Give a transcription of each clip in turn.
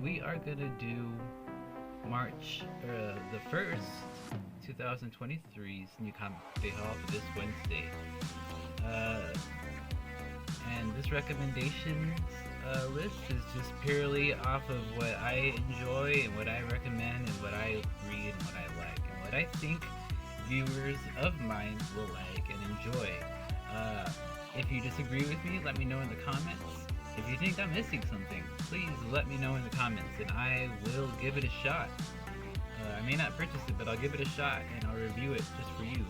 we are gonna do March the 1st, 2023's New Comic Day Haul for this Wednesday. Uh, and this recommendations list is just purely off of what I enjoy and what I recommend and what I read and what I like and what I think viewers of mine will like and enjoy. Uh, if you disagree with me, let me know in the comments. If you think I'm missing something, please let me know in the comments and I will give it a shot. I may not purchase it, but I'll give it a shot and I'll review it just for you.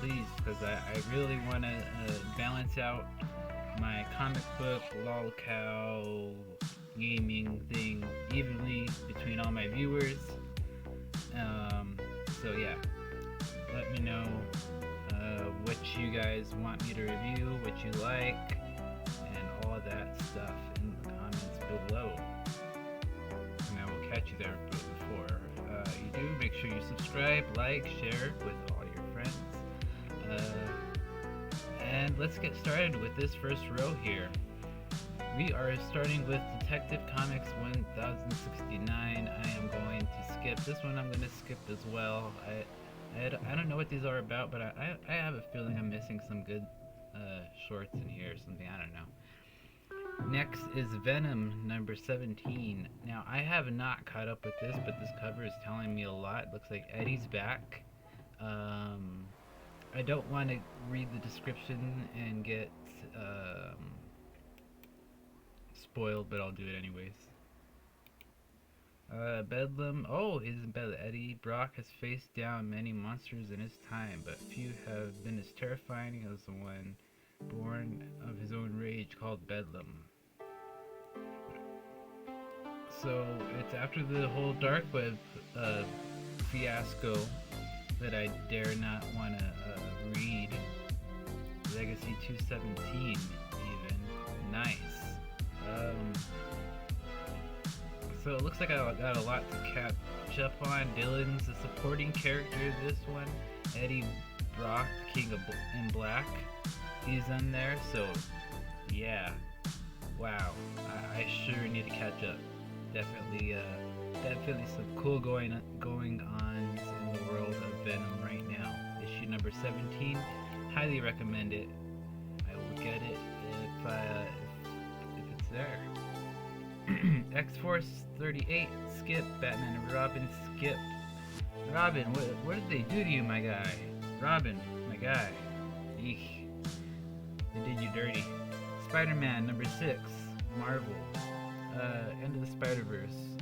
Please, because I really want to balance out my comic book, lolcow, gaming thing evenly between all my viewers. So yeah, let me know what you guys want me to review, what you like, and all that stuff in the comments below. And I will catch you there before you do. Make sure you subscribe, like, share with all your friends. And let's get started with this first row here. We are starting with Detective Comics 1069. I am going to skip this one. I'm going to skip as well. I don't know what these are about, but I have a feeling I'm missing some good shorts in here or something. I don't know. Next is Venom number 17. Now, I have not caught up with this, but this cover is telling me a lot. It looks like Eddie's back. I don't want to read the description and get spoiled, but I'll do it anyways. Bedlam. Oh, isn't Bedlam. Eddie Brock has faced down many monsters in his time, but few have been as terrifying as the one born of his own rage called Bedlam. So it's after the whole dark web fiasco that I dare not want to read. Legacy 217 even. Nice. So it looks like I got a lot to catch up on. Dylan's a supporting character this one. Eddie Brock, King in Black, he's in there. So yeah, wow. I sure need to catch up. Definitely some cool going on in the world of Venom right now. Issue number 17. Highly recommend it. I will get it if it's there. X-Force 38, skip. Batman and Robin, skip. Robin, what did they do to you, my guy? Robin, my guy. Eek. They did you dirty. Spider-Man number 6, Marvel. End of the Spider-Verse.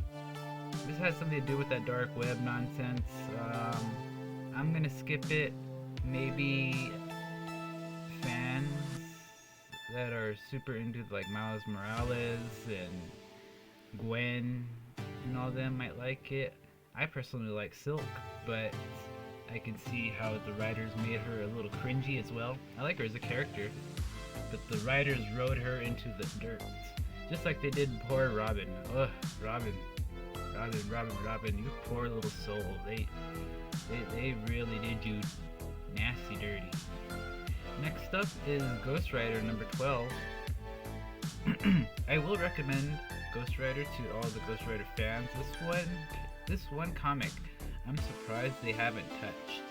This has something to do with that dark web nonsense. I'm gonna skip it. Maybe fans that are super into like Miles Morales and Gwen and all them might like it. I personally like Silk, but I can see how the writers made her a little cringy as well. I like her as a character, but the writers wrote her into the dirt, just like they did poor Robin. Ugh, Robin, you poor little soul. They really did you nasty dirty. Next up is Ghost Rider number 12. I will recommend Ghost Rider to all the Ghost Rider fans. This one comic, I'm surprised they haven't touched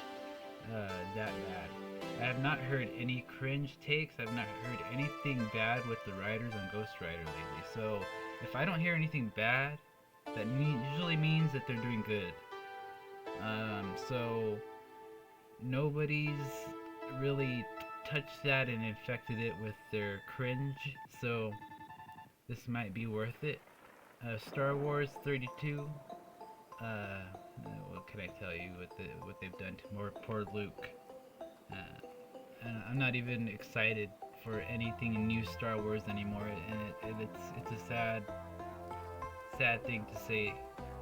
that bad. I have not heard any cringe takes. I've not heard anything bad with the writers on Ghost Rider lately. So if I don't hear anything bad, that usually means that they're doing good. So nobody's really touched that and infected it with their cringe. So this might be worth it. Star Wars 32. What can I tell you what they've done to poor Luke? I'm not even excited for anything in new Star Wars anymore, and it's a sad thing to say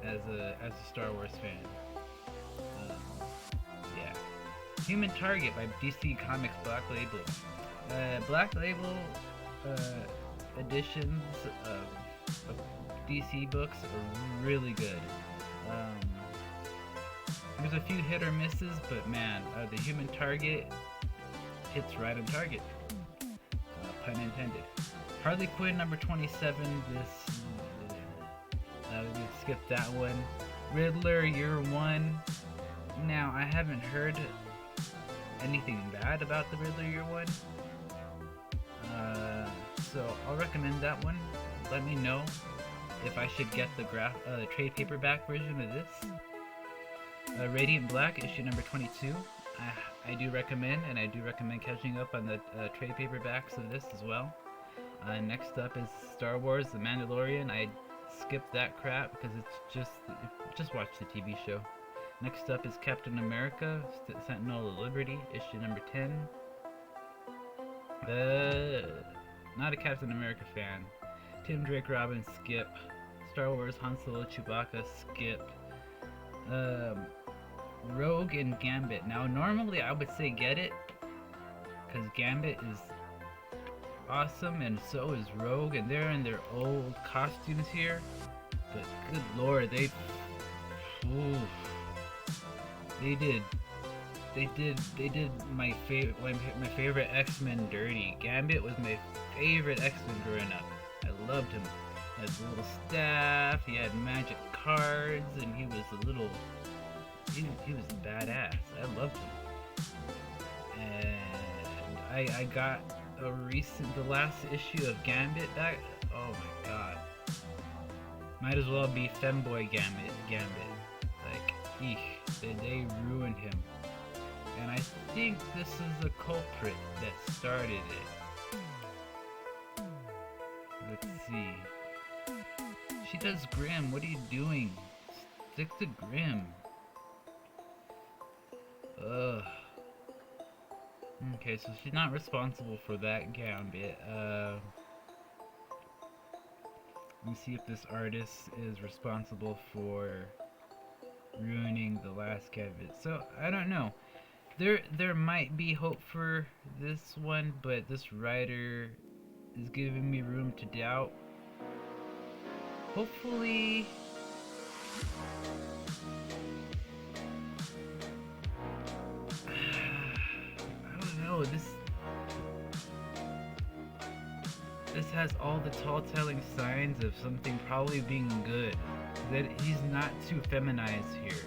as a Star Wars fan. Yeah. Human Target by DC Comics Black Label. Black Label editions of DC books are really good. There's a few hit or misses, but man, the Human Target hits right on target. Pun intended. Harley Quinn number 27. This We can skip that one. Riddler Year One. Now, I haven't heard anything bad about the Riddler Year One, so I'll recommend that one. Let me know if I should get the trade paperback version of this. Radiant Black, issue number 22. I do recommend, and I do recommend catching up on the trade paperbacks of this as well. Next up is Star Wars: The Mandalorian. I skipped that crap because it's just watch the TV show. Next up is Captain America: Sentinel of Liberty, issue number 10. Not a Captain America fan. Tim Drake Robin, skip. Star Wars Han Solo Chewbacca, skip. Rogue and Gambit. Now, normally I would say get it, because Gambit is awesome and so is Rogue, and they're in their old costumes here. But good lord, they did my favorite X-Men dirty. Gambit was my favorite X-Men growing up. I loved him. He had a little staff, he had magic cards, and he was he was badass. I loved him. And I got the last issue of Gambit back. Oh my god. Might as well be Femboy Gambit. Like, eek, they ruined him. And I think this is the culprit that started it. Let's see. She does Grimm. What are you doing? Stick to Grimm. Ugh. Okay, so she's not responsible for that Gambit. Let me see if this artist is responsible for ruining the last Gambit. So, I don't know. There might be hope for this one, but this writer is giving me room to doubt. Hopefully, I don't know, this has all the tall-telling signs of something probably being good. That he's not too feminized here.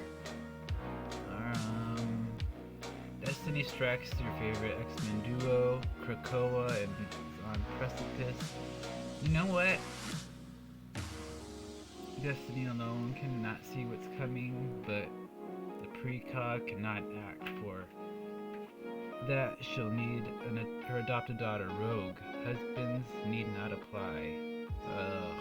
Destiny Strikes, your favorite X-Men duo, Krakoa and on Precipice. You know what? Destiny alone cannot see what's coming, but the precog cannot act for that. She'll need her adopted daughter, Rogue. Husbands need not apply. Ugh.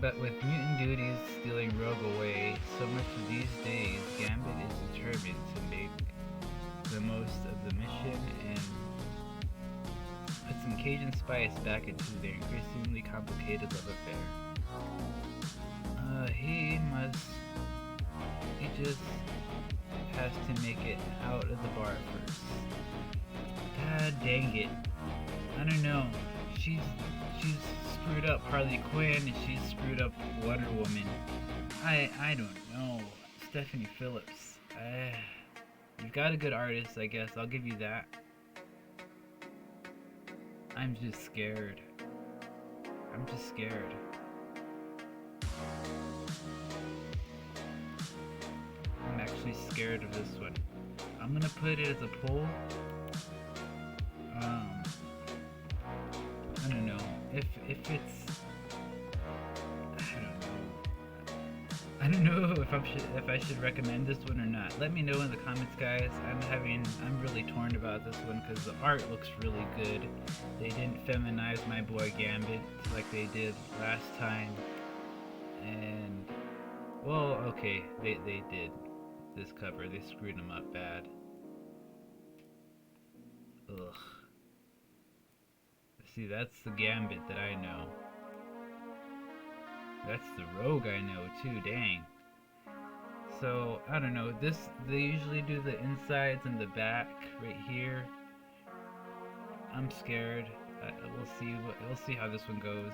But with mutant duties stealing Rogue away, so much of these days, Gambit is determined to make the most of the mission and put some Cajun spice back into their increasingly complicated love affair. He just has to make it out of the bar first. God dang it. I don't know. She's screwed up Harley Quinn and she's screwed up Wonder Woman. I don't know. Stephanie Phillips. You've got a good artist, I guess. I'll give you that. I'm just scared. I'm just scared. I'm actually scared of this one. I'm gonna put it as a poll. I don't know. If it's, I don't know if I should recommend this one or not. Let me know in the comments, guys. I'm really torn about this one because the art looks really good. They didn't feminize my boy Gambit like they did last time. And well, okay, they did this cover. They screwed him up bad. Ugh. See, that's the Gambit that I know. That's the Rogue I know too, dang. So, I don't know, they usually do the insides and the back right here. I'm scared. We'll see how this one goes.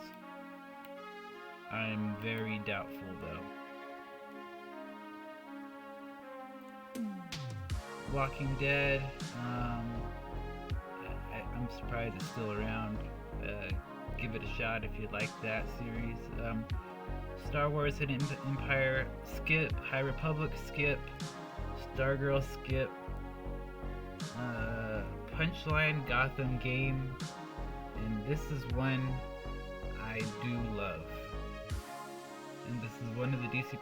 I'm very doubtful though. Walking Dead, I'm surprised it's still around. Give it a shot if you like that series. Star Wars Hidden Empire, skip. High Republic, skip. Stargirl, skip. Punchline Gotham game, and this is one I do love. And this is one of the DC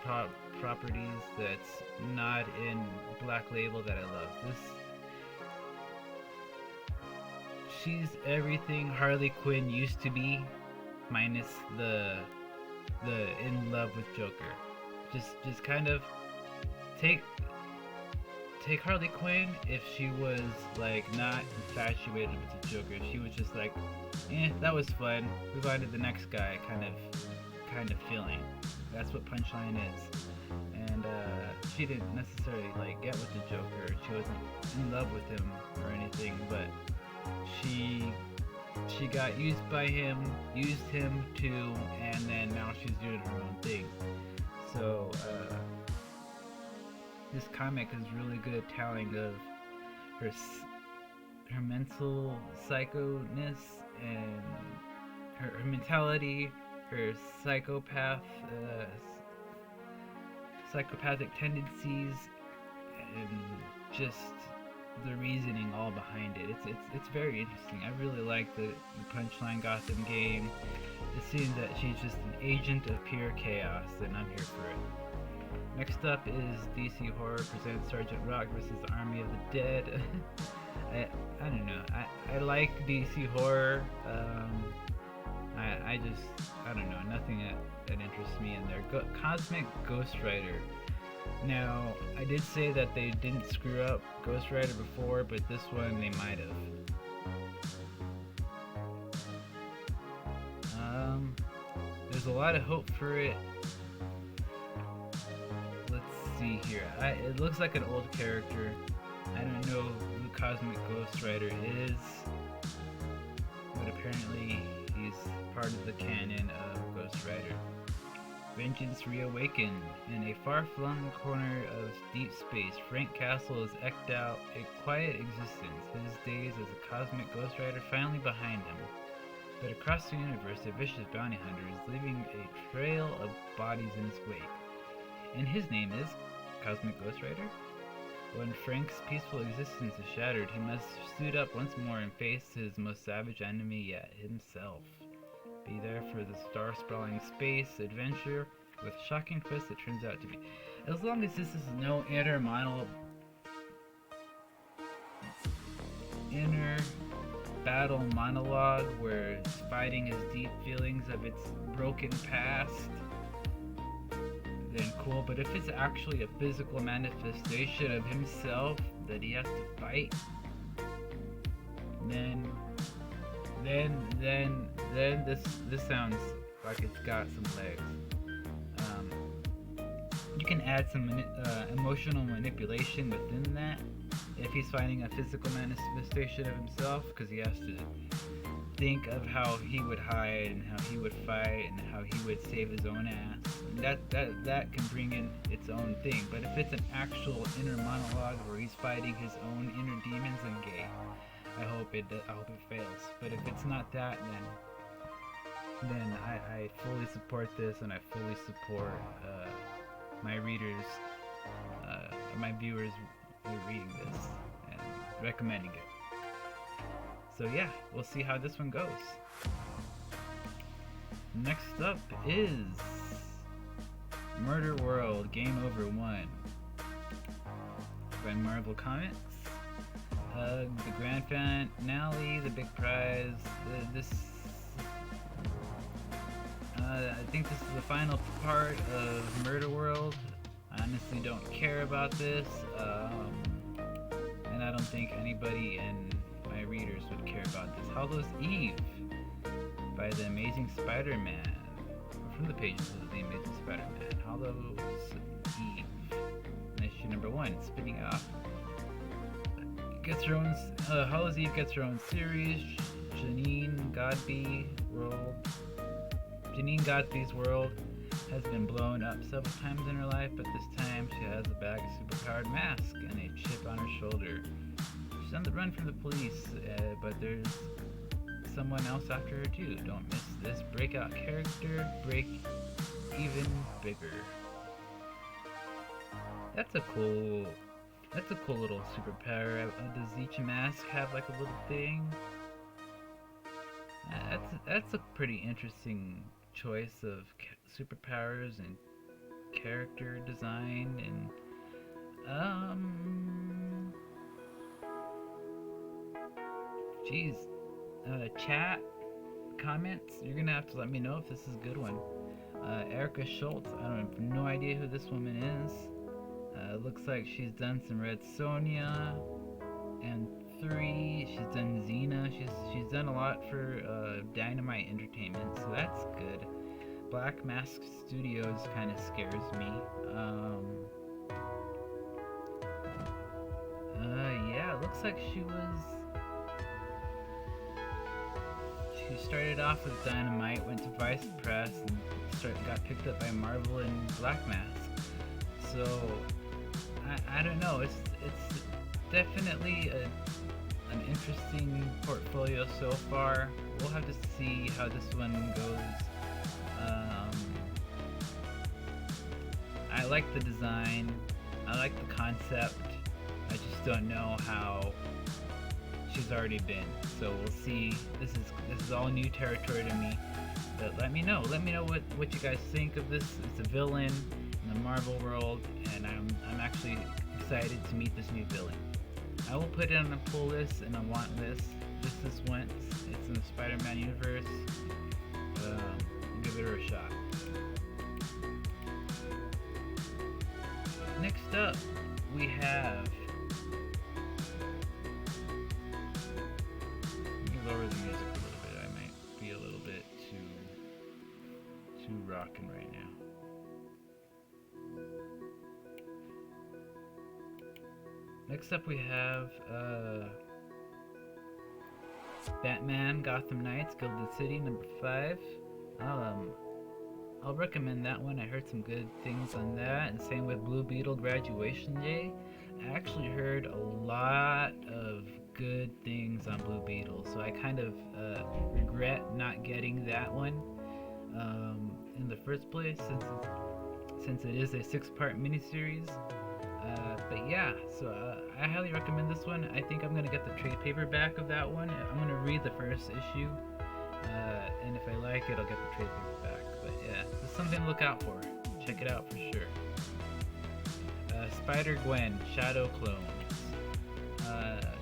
properties that's not in Black Label that I love. She's everything Harley Quinn used to be, minus the in love with Joker. Just kind of take Harley Quinn if she was like not infatuated with the Joker. If she was just like, that was fun, move on to the next guy kind of feeling. That's what Punchline is. And she didn't necessarily like get with the Joker. She wasn't in love with him or anything, but she got used by him, used him too, and then now she's doing her own thing. So this comic is really good at telling of her mental psychoness and her mentality, her psychopathic tendencies, and just the reasoning all behind it. It's very interesting. I really like the Punchline Gotham game. It seems that she's just an agent of pure chaos, and I'm here for it. Next up is DC Horror presents Sergeant Rock vs. Army of the Dead. I don't know. I like DC Horror. I don't know. Nothing that interests me in there. Cosmic Ghost Rider. Now, I did say that they didn't screw up Ghost Rider before, but this one they might have. There's a lot of hope for it. See here. It looks like an old character. I don't know who Cosmic Ghost Rider is, but apparently he's part of the canon of Ghost Rider. Vengeance reawakened. In a far-flung corner of deep space, Frank Castle has eked out a quiet existence, his days as a cosmic Ghost Rider finally behind him. But across the universe, a vicious bounty hunter is leaving a trail of bodies in his wake. And his name is Cosmic Ghost Rider? When Frank's peaceful existence is shattered, he must suit up once more and face his most savage enemy yet, himself. Be there for the star-sprawling space adventure with shocking twists it turns out to be. As long as this is no inner battle monologue where it's fighting his deep feelings of its broken past, then cool. But if it's actually a physical manifestation of himself that he has to fight, then this sounds like it's got some legs. You can add some emotional manipulation within that if he's fighting a physical manifestation of himself, because he has to think of how he would hide and how he would fight and how he would save his own ass. That can bring in its own thing. But if it's an actual inner monologue where he's fighting his own inner demons, then gay. I hope it fails. But if it's not that, then I fully support this, and I fully support my readers, my viewers reading this and recommending it. So yeah, we'll see how this one goes. Next up is Murder World Game Over 1 by Marvel Comics. The grand finale, the big prize. I think this is the final part of Murder World. I honestly don't care about this, and I don't think anybody in my readers would care about this. Hallows Eve by The Amazing Spider-Man. From the pages of The Amazing Spider-Man. Hallows Eve. Issue number 1, spinning off. Gets her own. Hallows Eve gets her own series. Janine Godby's world has been blown up several times in her life, but this time she has a bag of superpowered mask and a chip on her shoulder. She's on the run from the police, but there's someone else after her too. Don't miss this breakout character, even bigger. That's a cool little superpower. Does each mask have like a little thing? That's a pretty interesting choice of superpowers and character design and geez, chat comments. You're gonna have to let me know if this is a good one. Erica Schultz. I have no idea who this woman is. Looks like she's done some Red Sonja and 3. She's done Xena. She's done a lot for Dynamite Entertainment, so that's good. Black Mask Studios kind of scares me. Yeah, it looks like she started off with Dynamite, went to Vice Press, and got picked up by Marvel and Black Mask. So I don't know. It's definitely an interesting portfolio so far. We'll have to see how this one goes. I like the design. I like the concept. I just don't know how she's already been. So we'll see. This is all new territory to me. But let me know. Let me know what you guys think of this. It's a villain in the Marvel world, and I'm actually excited to meet this new villain. I will put it on a pull list and a want list just this once. It's in the Spider-Man universe. Give it a shot. Next up, we have. Let me lower the music a little bit. I might be a little bit too rockin' right now. Next up we have Batman Gotham Knights Gilded City #5. I'll recommend that one. I heard some good things on that, and same with Blue Beetle Graduation Day. I actually heard a lot of good things on Blue Beetle, so I kind of regret not getting that one in the first place, since it is a 6-part miniseries. But yeah, so I highly recommend this one. I think I'm going to get the trade paperback of that one. I'm going to read the first issue, and if I like it, I'll get the trade paperback. But yeah, this is something to look out for. Check it out for sure. Spider-Gwen, Shadow Clones.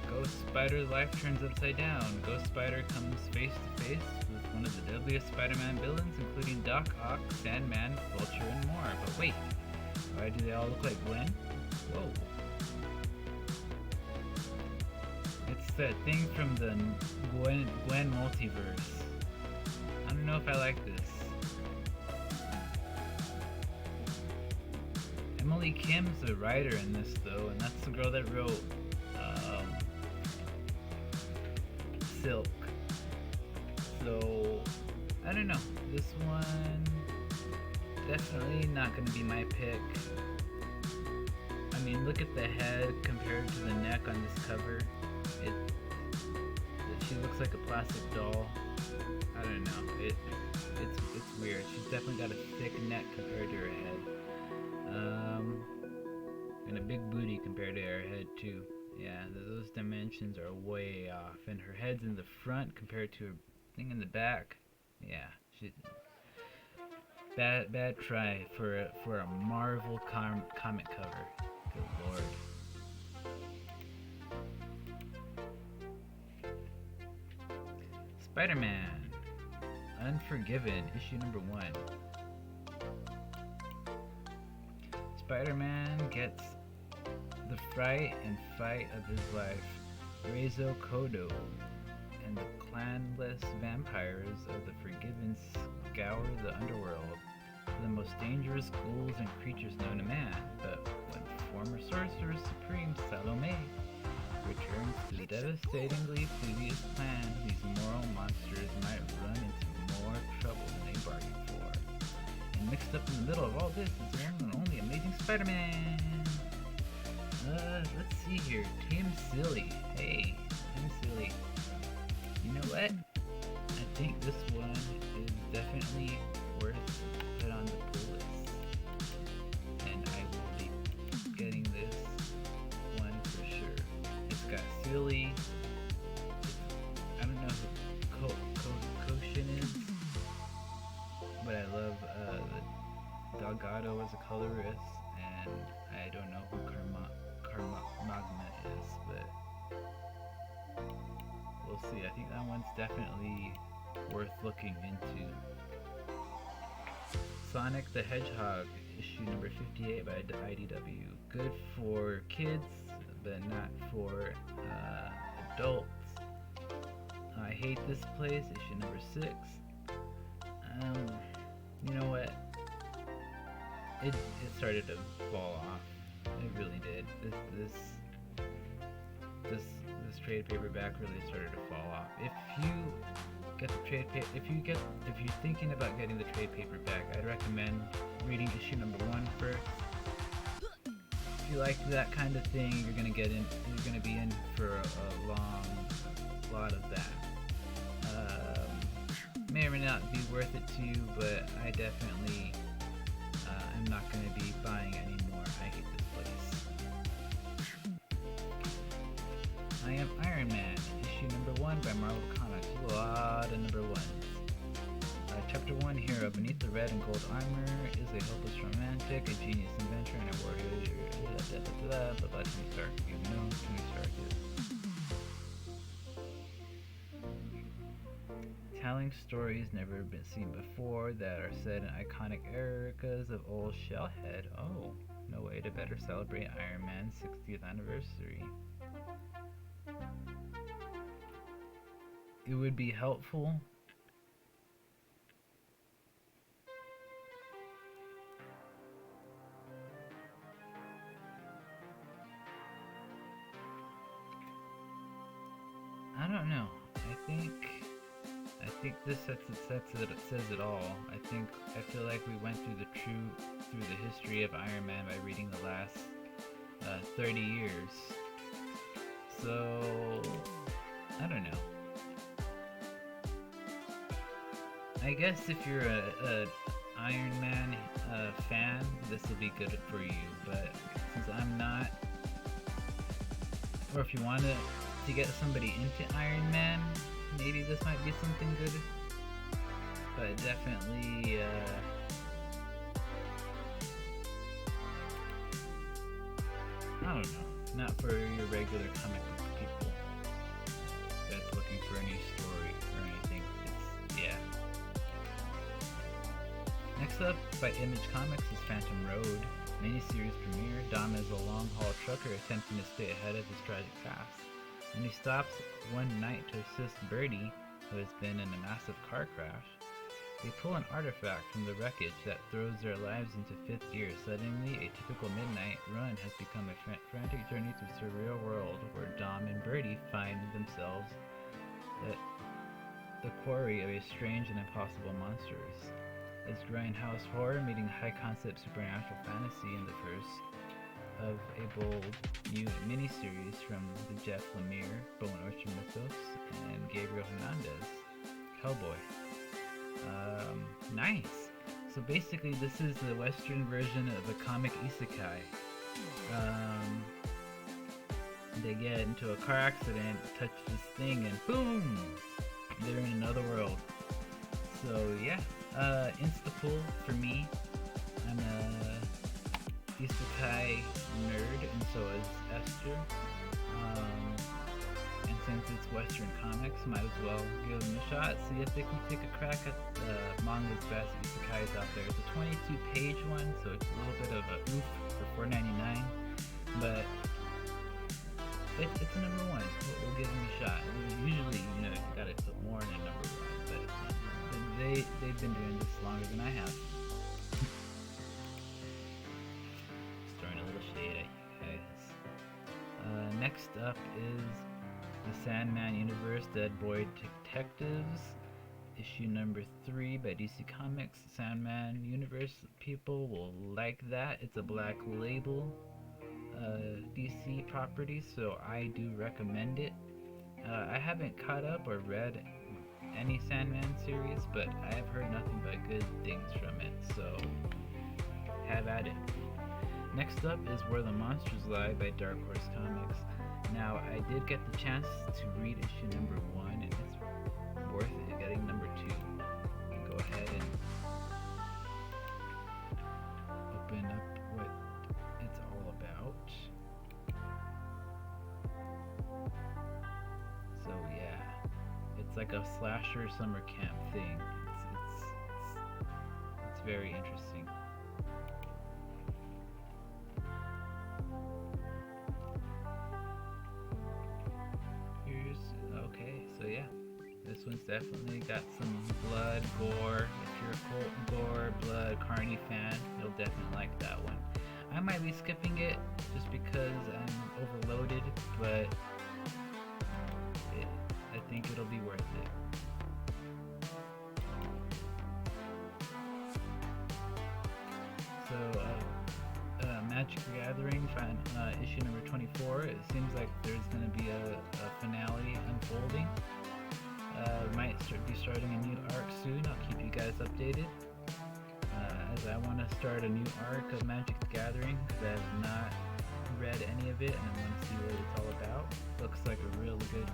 Ghost Spider's life turns upside down. Ghost Spider comes face to face with one of the deadliest Spider-Man villains, including Doc Ock, Sandman, Vulture, and more. But wait, why do they all look like Gwen? Whoa. It's that thing from the Gwen multiverse. I don't know if I like this. Emily Kim's a writer in this though, and that's the girl that wrote Silk. So I don't know. This one definitely not gonna be my pick. I mean, look at the head compared to the neck on this cover. She looks like a plastic doll. I don't know. It's weird. She's definitely got a thick neck compared to her head. And a big booty compared to her head too. Yeah, those dimensions are way off. And her head's in the front compared to her thing in the back. Yeah, bad try for a Marvel comic cover. Good lord. Spider-Man Unforgiven, issue #1. Spider-Man gets the fright and fight of his life. Reizo Kodo and the clanless vampires of the Forgiven scour the underworld for the most dangerous ghouls and creatures known to man. But when former Sorcerer Supreme Salome returns to the devastatingly previous plan, these moral monsters might run into more trouble than they bargained for. And mixed up in the middle of all this is the one and only Amazing Spider-Man. Let's see here. Tim Silly. Hey, Tim Silly. You know what? I think this one is definitely worth put on the pool but I love Delgado as a colorist, and I don't know who Magma is, but we'll see. I think that one's definitely worth looking into. Sonic the Hedgehog, issue number 58 by IDW. Good for kids, but not for adults. I Hate This Place, issue number 6. You know what? It started to fall off. It really did. This trade paperback really started to fall off. If you get the if you're thinking about getting the trade paperback, I'd recommend reading issue number 1 first. If you like that kind of thing, you're gonna be in for a long lot of that. May or may not be worth it to you, but I definitely am not going to be buying any more I Hate This Place. I Am Iron Man, issue number 1 by Marvel Comics. A lot of number 1s. Chapter 1 hero. Beneath the red and gold armor is a hopeless romantic, a genius inventor, and a warrior. Tony Stark. You know Tony Stark is. Telling stories never been seen before that are set in iconic eras of old Shellhead. Oh, no way to better celebrate Iron Man's 60th anniversary. It would be helpful I don't know. I think this says it all. I feel like we went through the history of Iron Man by reading the last 30 years. So I don't know. I guess if you're a Iron Man fan, this will be good for you. But since I'm not, or if you want to get somebody into Iron Man, maybe this might be something good, but definitely I don't know, not for your regular comic book people that's looking for a new story or anything. Yeah. Next up, by Image Comics, is Phantom Road miniseries premiere. Dom is a long-haul trucker attempting to stay ahead of his tragic past. When he stops one night to assist Birdie, who has been in a massive car crash, they pull an artifact from the wreckage that throws their lives into fifth gear. Suddenly, a typical midnight run has become a frantic journey through a surreal world where Dom and Birdie find themselves at the quarry of a strange and impossible monsters. It's grindhouse horror meeting high-concept supernatural fantasy in the first of a bold new miniseries from the Jeff Lemire, Bone Orchard Mythos, and Gabriel Hernandez. Hellboy. Nice! So basically this is the Western version of a comic isekai. They get into a car accident, touch this thing, and boom! They're in another world. So yeah, insta-pull for me. I'm a isekai nerd, and so is Esther. And since it's Western comics, might as well give them a shot, see if they can take a crack at manga's best isekais out there. It's a 22-page one, so it's a little bit of a oof for $4.99, but it's a number one. We'll give them a shot. Usually, you gotta put more in a number one, but they've been doing this longer than I have. Just throwing a little shade at you guys. Next up is the Sandman Universe Dead Boy Detectives, issue number 3 by DC Comics. Sandman Universe people will like that. It's a Black Label DC property, so I do recommend it. I haven't caught up or read any Sandman series, but I have heard nothing but good things from it, so have at it. Next up is Where the Monsters Lie by Dark Horse Comics. Now, I did get the chance to read issue number 1, and it's worth it getting number 2. Go ahead and like a slasher summer camp thing. It's very interesting. Okay, so yeah, this one's definitely got some blood, gore. If you're a gore, blood, carny fan, you'll definitely like that one. I might be skipping it just because I'm overloaded, but I think it'll be worth it. So, Magic the Gathering, issue number 24. It seems like there's going to be a finale unfolding. Might be starting a new arc soon. I'll keep you guys updated. As I want to start a new arc of Magic the Gathering because I have not read any of it and I want to see what it's all about. Looks like a really good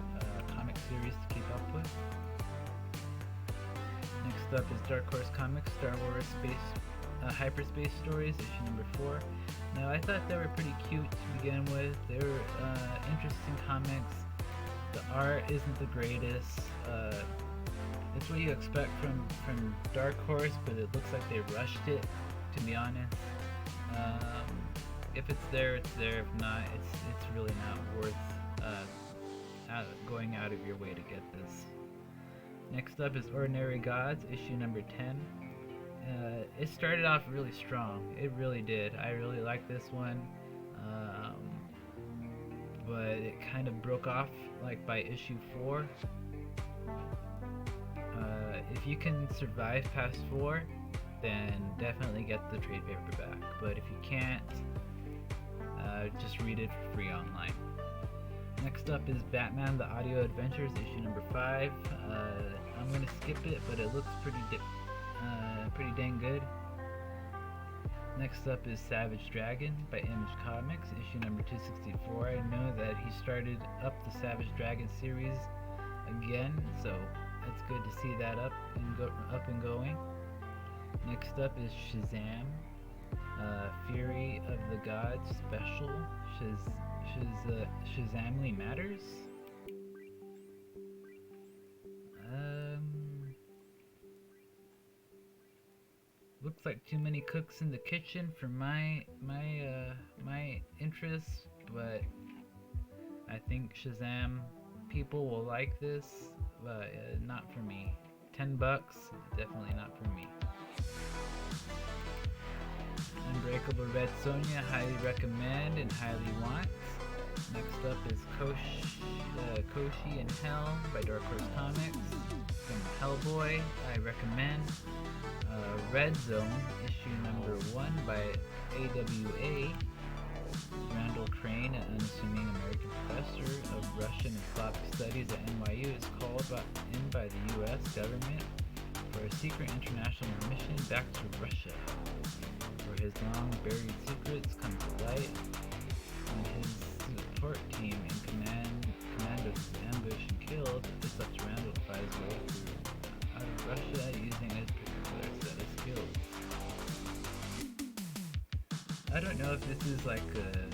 comic series to keep up with. Next up is Dark Horse Comics Star Wars Hyperspace Stories, issue number 4. Now, I thought they were pretty cute to begin with. They were interesting comics. The art isn't the greatest. It's what you expect from Dark Horse, but it looks like they rushed it, to be honest. If it's there, it's there. If not, it's really not worth going out of your way to get this. Next up is Ordinary Gods, issue number 10. It started off really strong. It really did. I really like this one. But it kind of broke off like by issue 4. If you can survive past 4, then definitely get the trade paperback. But if you can't, just read it for free online. Next up is Batman The Audio Adventures, issue number 5. I'm going to skip it, but it looks pretty dang good. Next up is Savage Dragon by Image Comics, issue number 264. I know that he started up the Savage Dragon series again, so it's good to see that up and going. Next up is Shazam, Fury of the Gods special. Shazamly Matters. Looks like too many cooks in the kitchen for my interests, but I think Shazam people will like this, but not for me. $10, definitely not for me. Unbreakable Red Sonja, highly recommend and highly want. Next up is Koshi in Hell by Dark Horse Comics. From Hellboy, I recommend. Red Zone, issue number 1 by AWA. Randall Crane, an unassuming American professor of Russian and Slavic studies at NYU, is called in by the U.S. government for a secret international mission back to Russia, where his long-buried secrets come to light, and his support team in command of the ambush and killed. It's up to Randall to fight his way through out of Russia using his particular set of skills. I don't know if this is like an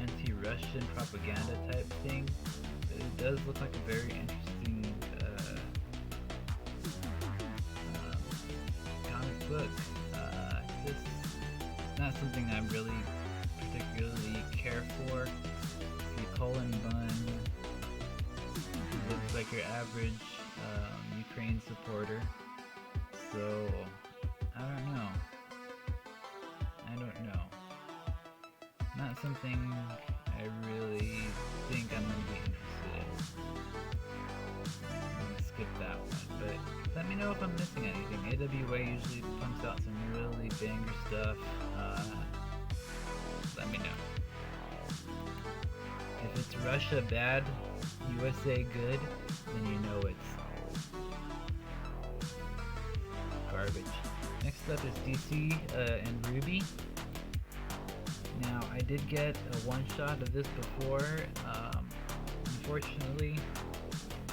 anti-Russian propaganda type thing, but it does look like a very interesting comic book. Just not something I really particularly care for. The Colin Bunn looks like your average Ukraine supporter, so I don't know. Not something I really think I'm going to be interested in. I'm going to skip that one, but let me know if I'm missing anything. AWA usually pumps out some really banger stuff. Let me know. If it's Russia bad, USA good, then you know it's garbage. Next up is DC and Ruby. Now, I did get a one-shot of this before. Unfortunately,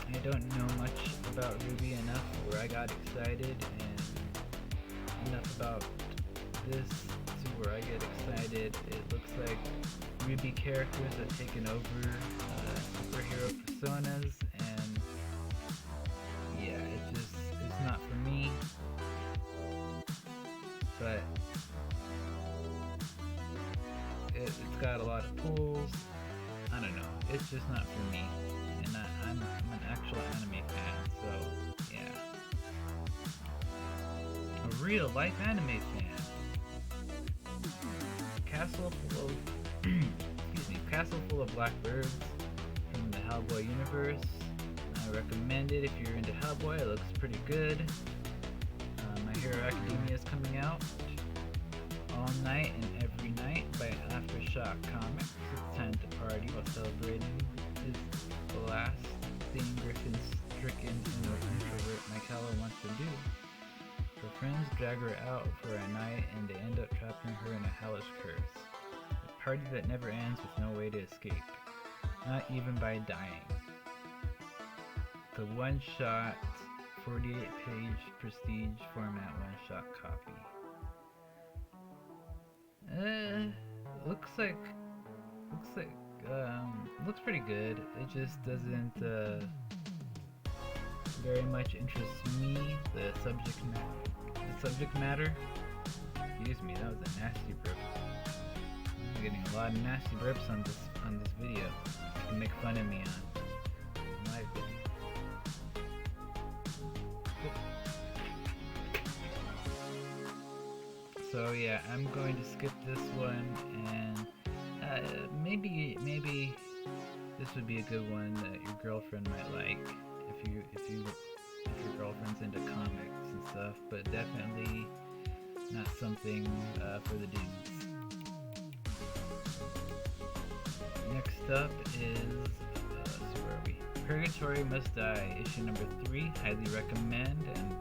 I don't know much about Ruby enough where I got excited, and enough about this to where I get excited. It looks like Ruby characters have taken over superhero personas, got a lot of pulls. I don't know. It's just not for me. And I'm an actual anime fan, so yeah. A real life anime fan. Castle full of excuse me, Castle full of blackbirds from the Hellboy universe. I recommend it if you're into Hellboy. It looks pretty good. My Hero Academia is coming out all night and every night by Aftershock Comics. It's time to party while celebrating the last thing Griffin's stricken introvert Michaela wants to do. Her friends drag her out for a night and they end up trapping her in a hellish curse. A party that never ends with no way to escape, not even by dying. The one-shot, 48-page prestige format one-shot copy. Looks pretty good. It just doesn't very much interest me. The subject matter. Excuse me, that was a nasty burp. I'm getting a lot of nasty burps on this video. You can make fun of me on my video. So yeah, I'm going to skip this one, and maybe this would be a good one that your girlfriend might like if your girlfriend's into comics and stuff, but definitely not something for the dudes. Next up is where are we? Purgatory Must Die, issue number 3. Highly recommend, and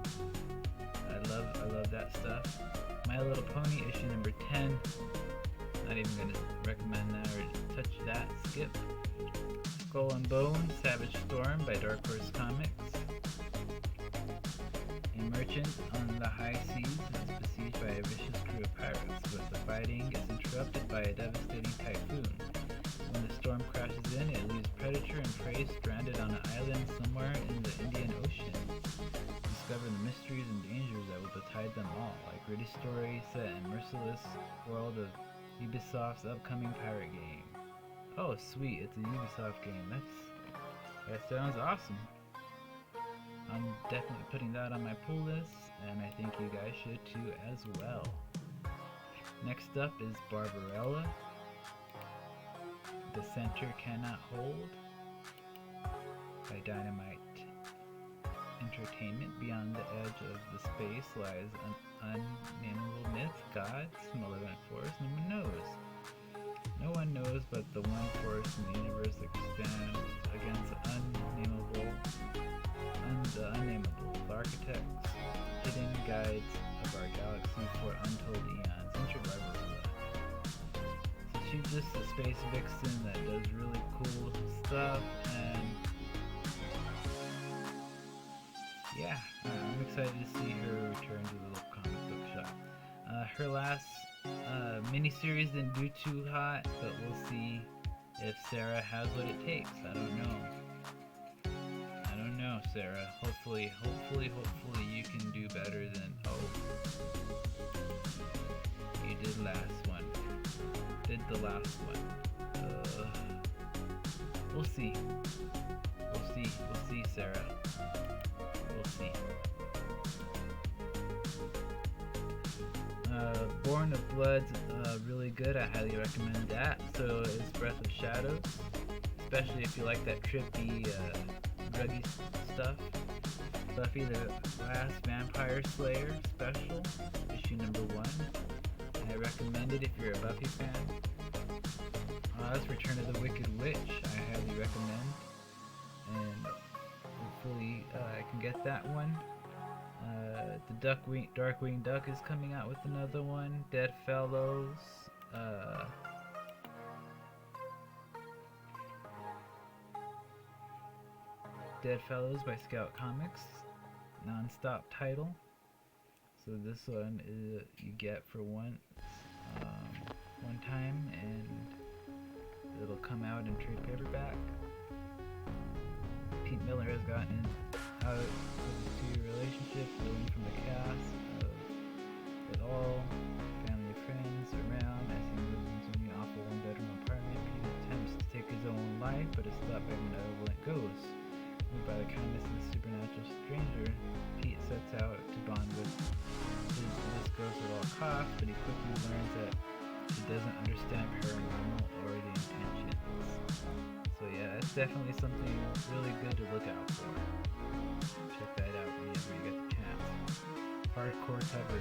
I love that stuff. My Little Pony, issue number 10. Not even gonna recommend that or touch that. Skip. Skull and Bones, Savage Storm by Dark Horse Comics. A merchant on the high seas is besieged by a vicious crew of pirates, but the fighting is interrupted by a devastating typhoon. When the storm crashes in, it leaves predator and prey stranded on an island somewhere in the Indian Ocean. Discover the mysteries and dangers that will betide them all, like gritty story set in merciless world of Ubisoft's upcoming pirate game. Oh sweet, it's a Ubisoft game. That sounds awesome. I'm definitely putting that on my pull list, and I think you guys should too as well. Next up is Barbarella. The Center Cannot Hold by Dynamite Entertainment. Beyond the edge of the space lies an unnameable myth, gods, malevolent force, no one knows. No one knows but the one force in the universe that stands against the unnameable, the architects, hidden guides of our galaxy for untold eons. Enter Barbarella. So she's just a space vixen that does really cool stuff, and yeah, I'm excited to see her return to the local comic book shop. Her last miniseries didn't do too hot, but we'll see if Sarah has what it takes. I don't know, Sarah. Hopefully you can do better than you did the last one. We'll see, Sarah. We'll see. Born of Blood's really good. I highly recommend that. So is Breath of Shadows, especially if you like that trippy, druggy stuff. Buffy the Last Vampire Slayer special, issue number 1. I recommend it if you're a Buffy fan. Oz, Return of the Wicked Witch, I highly recommend, and hopefully I can get that one. The Darkwing Duck is coming out with another one. Dead Fellows. Dead Fellows by Scout Comics. Non-stop title. So this one is you get for one time, and it'll come out in trade paperback. Pete Miller has gotten out of his 2-year relationship, stealing from the cast of It All, family and friends around as he moves into a new awful one-bedroom stop every malevolent ghost. Moved by the kindness of the supernatural stranger, Pete sets out to bond with this ghost at all costs, but he quickly learns that he doesn't understand paranormal or the intentions. So yeah, that's definitely something really good to look out for. Check that out whenever you get the chance. Hardcore cover.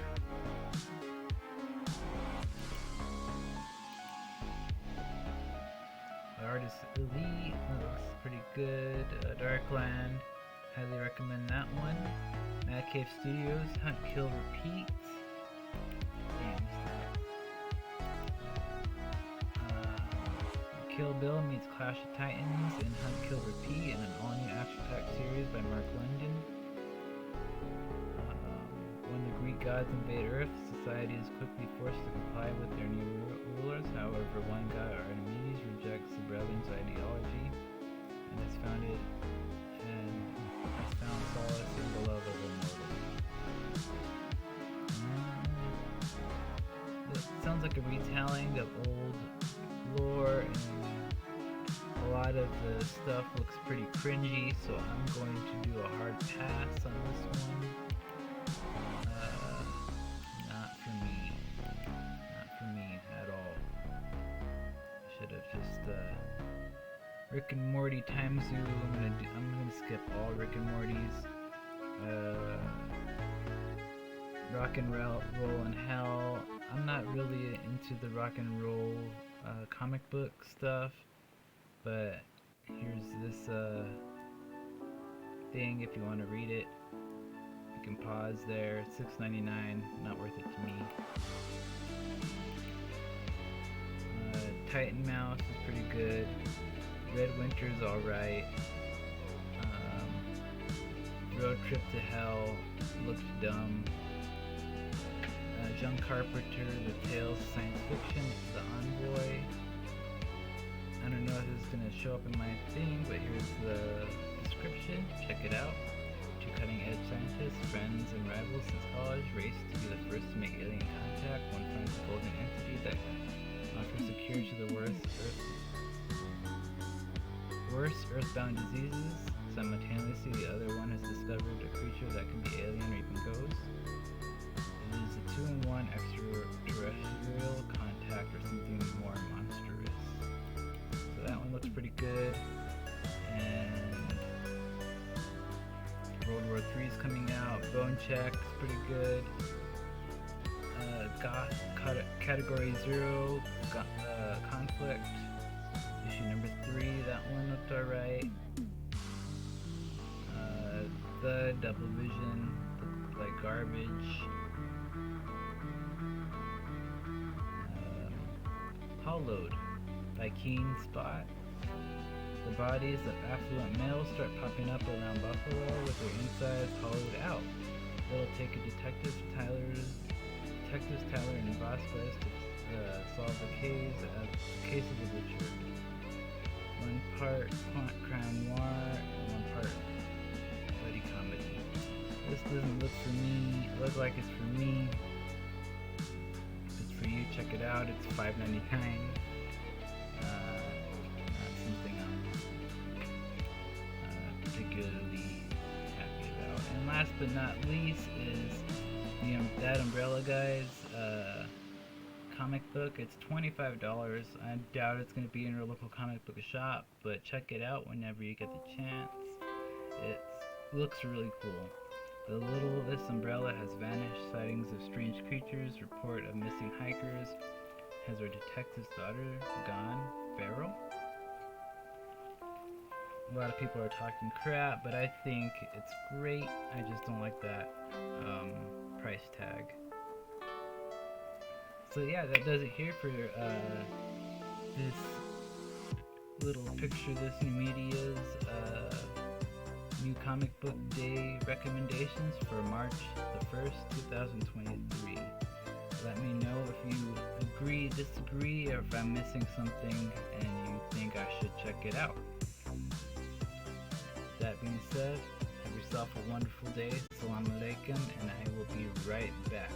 The artist Elite looks pretty good. Darkland, highly recommend that one. Mad Cave Studios, Hunt Kill Repeat. Kill Bill meets Clash of Titans in Hunt Kill Repeat in an all-new action-packed series by Mark London. When the Greek gods invade Earth, society is quickly forced to comply with their new rulers. However, one god, Archimedes, rejects the brethren's ideology and has found solace in the love of a mortal. It sounds like a retelling of old lore, and a lot of the stuff looks pretty cringy, so I'm going to do a hard pass on this one. Not for me at all. I should have just Rick and Morty time zoo. I'm gonna skip all Rick and Morty's. Rock and Roll in Hell. I'm not really into the rock and roll comic book stuff, but here's this thing if you want to read it. You can pause there. $6.99, not worth it to me. Titan Mouse is pretty good. Red Winter's alright. Road Trip to Hell looked dumb. John Carpenter, The Tales of Science Fiction, The Envoy. I don't know if this is going to show up in my thing, but here's the description. Check it out. Two cutting-edge scientists, friends and rivals since college, race to be the first to make alien contact. One finds a golden entity that offers a cure to the worst earthbound diseases. Simultaneously, the other one has discovered a creature that can be alien or even ghost. It is a 2-in-1 extraterrestrial contact or something more monstrous. So that one looks pretty good. And World War III is coming out. Bone Check's pretty good. Goth Category 0 Conflict issue number 3. That one looked alright. The Double Vision looked like garbage. Hollowed by Keen Spot. The bodies of affluent males start popping up around Buffalo with their insides hollowed out. It'll take a detectives Tyler and Vasquez to solve the case of the Witcher. One part crime noir and one part buddy comedy. This doesn't look for me. It looks like it's for me. If it's for you, check it out. It's $5.99. Not something I'm particularly happy about. And last but not least is that Umbrella Guys comic book. It's $25. I doubt it's going to be in your local comic book shop, but check it out whenever you get the chance. It looks really cool. The littlest umbrella has vanished. Sightings of strange creatures. Report of missing hikers. Has our detective's daughter gone feral? A lot of people are talking crap, but I think it's great. I just don't like that price tag. So yeah, that does it here for this little PictureThisNewMedia's new comic book day recommendations for March the 1st, 2023. Let me know if you agree, disagree, or if I'm missing something and you think I should check it out. That being said, have yourself a wonderful day. Assalamu alaikum, and I will be right back.